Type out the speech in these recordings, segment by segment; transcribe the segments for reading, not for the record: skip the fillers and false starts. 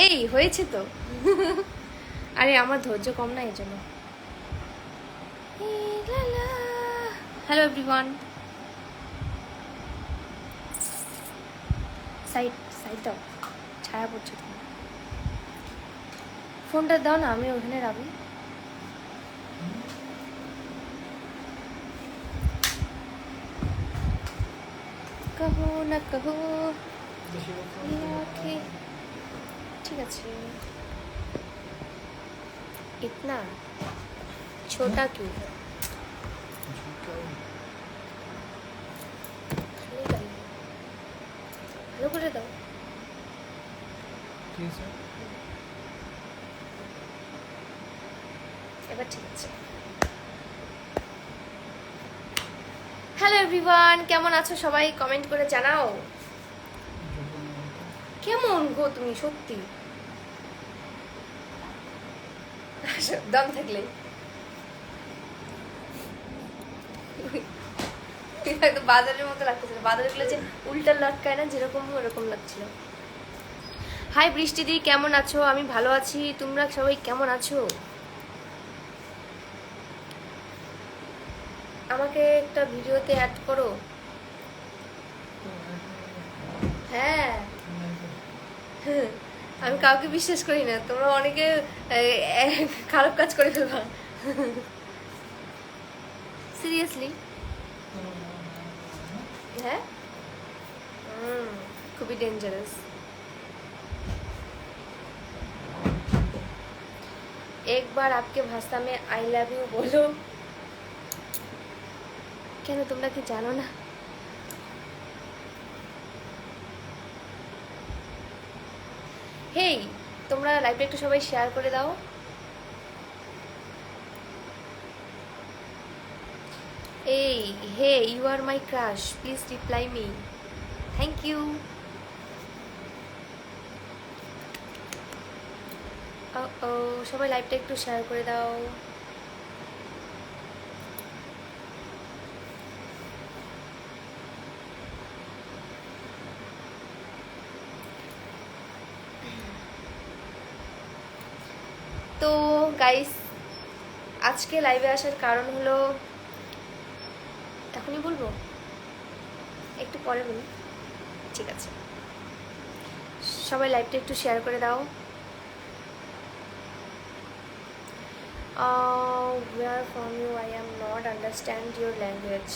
এই হয়েছে তো। আরে আমার ধৈর্য কম না এই জন্য। হ্যালো এভরিওয়ান, সাইড সাইড দাও, ছায়া পড়ছে তোমার। ফোনটা দাও না, আমি ওখানে রাখি। কহো না কহো, ঠিক আছে। ইতনা ছোটা क्यों? ভালো করে দাও। এবার ঠিক আছে। হ্যালো এভরিওয়ান, কেমন আছো সবাই? কমেন্ট করে জানাও কেমন গো তুমি। সত্যি দম থাকলে বাজারের মতো লাগতেছিল। বাজারগুলো যে উল্টা লটকায় না, যেরকম ওরকম লাগছিল। হাই বৃষ্টি দি, কেমন আছো? আমি ভালো আছি, তোমরা সবাই কেমন আছো? আমাকে একটা ভিডিওতে অ্যাড করো। হ্যাঁ, আমি কাউকে বিশ্বাস করি না, তোমরা অনেকে খারাপ কাজ করে ফেলবা। সিরিয়াসলি? হ্যাঁ, খুবই ডেঞ্জারাস। एक बार आपके भाषा में आई लव यू बोलो। কেন তোমরা কি জানো না? হেই, তোমরা লাইভটা একটু সবাই শেয়ার করে দাও। এই hey, you are my crush, please reply me. Thank you. ও, সবাই লাইভটা একটু শেয়ার করে দাও। তো গাইস, আজকে লাইভে আসার কারণ হলো, এখনই বলবো? একটু পরে বলি, ঠিক আছে। সবাই লাইভটা একটু শেয়ার করে দাও। Where from you? I am not understand your language.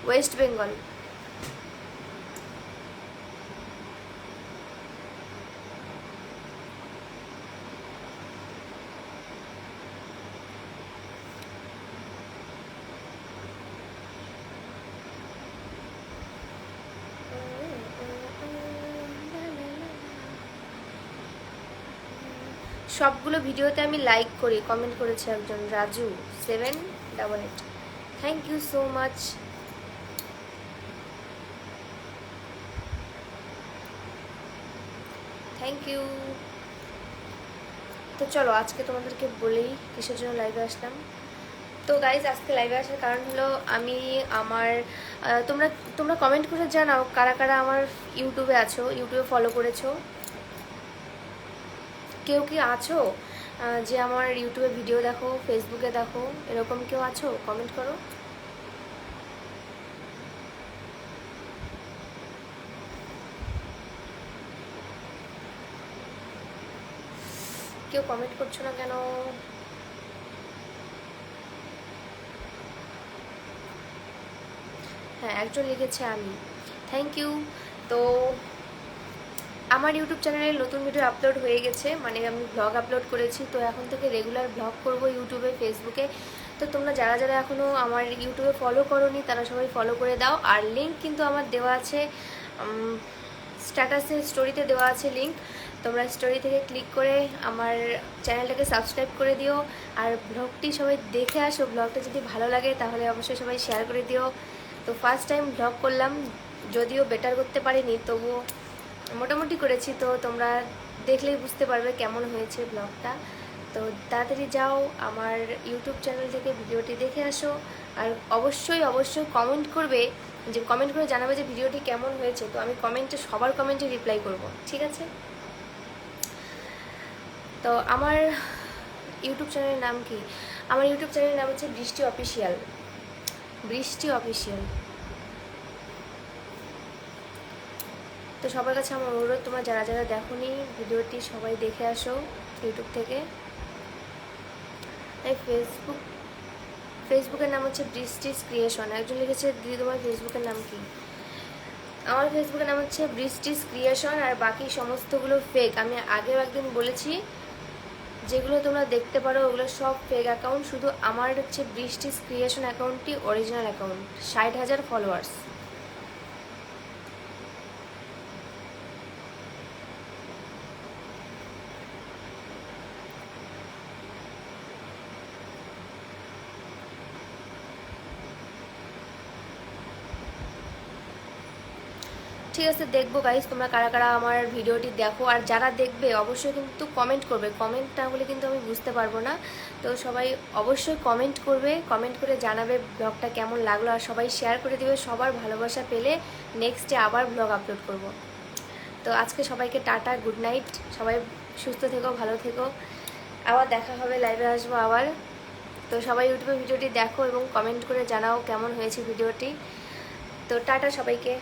West Bengal. সবগুলো ভিডিওতে আমি লাইক করি, কমেন্ট করেছে একজন Raju 788। Thank you so much. Thank you. তো চলো আজকে তোমাদেরকে বলেই কিসের জন্য লাইভে আসলাম। তো গাইজ, আজকে লাইভে আসার কারণ হলো, আমি আমার তোমরা তোমরা কমেন্ট করে জানাও কারা কারা আমার ইউটিউবে আছো, ইউটিউবে ফলো করেছো। কেউ কি আছো যে আমার ইউটিউবে ভিডিও দেখো, ফেসবুকে দেখো, এরকম কেউ আছো? কমেন্ট করো। কেউ কমেন্ট করছো না কেন? হ্যাঁ, একজন লিখেছে আমি। Thank you. তো আমার ইউটিউব চ্যানেলে নতুন ভিডিও আপলোড হয়ে গেছে, মানে আমি ব্লগ আপলোড করেছি। তো এখন থেকে রেগুলার ব্লগ করব ইউটিউবে, ফেসবুকে। তো তোমরা যারা যারা এখনও আমার ইউটিউবে ফলো করোনি তারা সবাই ফলো করে দাও। আর লিঙ্ক কিন্তু আমার দেওয়া আছে স্ট্যাটাসে, স্টোরিতে দেওয়া আছে লিঙ্ক। তোমরা স্টোরি থেকে ক্লিক করে আমার চ্যানেলটাকে সাবস্ক্রাইব করে দিও। আর ব্লগটি সবাই দেখে আসো। ব্লগটা যদি ভালো লাগে তাহলে অবশ্যই সবাই শেয়ার করে দিও। তো ফার্স্ট টাইম ব্লগ করলাম, যদিও বেটার করতে পারিনি, তবুও মোটামুটি করেছি। তো তোমরা দেখলেই বুঝতে পারবে কেমন হয়েছে ব্লগটা। তো তাড়াতাড়ি যাও আমার ইউটিউব চ্যানেল থেকে ভিডিওটি দেখে আসো। আর অবশ্যই অবশ্যই কমেন্ট করবে, যে কমেন্ট করে জানাবে যে ভিডিওটি কেমন হয়েছে। তো আমি কমেন্টে, সবার কমেন্টে রিপ্লাই করব, ঠিক আছে? তো আমার ইউটিউব চ্যানেলের নাম কি? আমার ইউটিউব চ্যানেলের নাম হচ্ছে বৃষ্টি অফিসিয়াল। বৃষ্টি অফিসিয়াল। তো সবার কাছে আমার অনুরোধ, তোমরা যারা যারা দেখোনি ভিডিওটি সবাই দেখে আসো ইউটিউব থেকে। এই ফেসবুকের নাম হচ্ছে বৃষ্টিস ক্রিয়েশন। একজন লিখেছে দিদি তোমার ফেসবুকের নাম কি? আমার ফেসবুকের নাম হচ্ছে বৃষ্টিস ক্রিয়েশন, আর বাকি সমস্তগুলো ফেক। আমি আগেও একদিন বলেছি, যেগুলো তোমরা দেখতে পারো ওগুলো সব ফেক অ্যাকাউন্ট, শুধু আমার হচ্ছে বৃষ্টিস ক্রিয়েশন অ্যাকাউন্টটি অরিজিনাল অ্যাকাউন্ট, 60,000 ফলোয়ার্স। ঠিক আছে, দেখবো গাইস তোমরা কারা কারা আমার ভিডিওটি দেখো। আর যারা দেখবে অবশ্যই কিন্তু কমেন্ট করবে, কমেন্ট না হলে কিন্তু আমি বুঝতে পারবো না। তো সবাই অবশ্যই কমেন্ট করবে, কমেন্ট করে জানাবে ব্লগটা কেমন লাগলো, আর সবাই শেয়ার করে দেবে। সবার ভালোবাসা পেলে নেক্সটে আবার ব্লগ আপলোড করব। তো আজকে সবাইকে টাটা, গুড নাইট। সবাই সুস্থ থেকো, ভালো থেকো। আবার দেখা হবে, লাইভে আসবো আবার। তো সবাই ইউটিউবে ভিডিওটি দেখো এবং কমেন্ট করে জানাও কেমন হয়েছে ভিডিওটি। তো টাটা সবাইকে।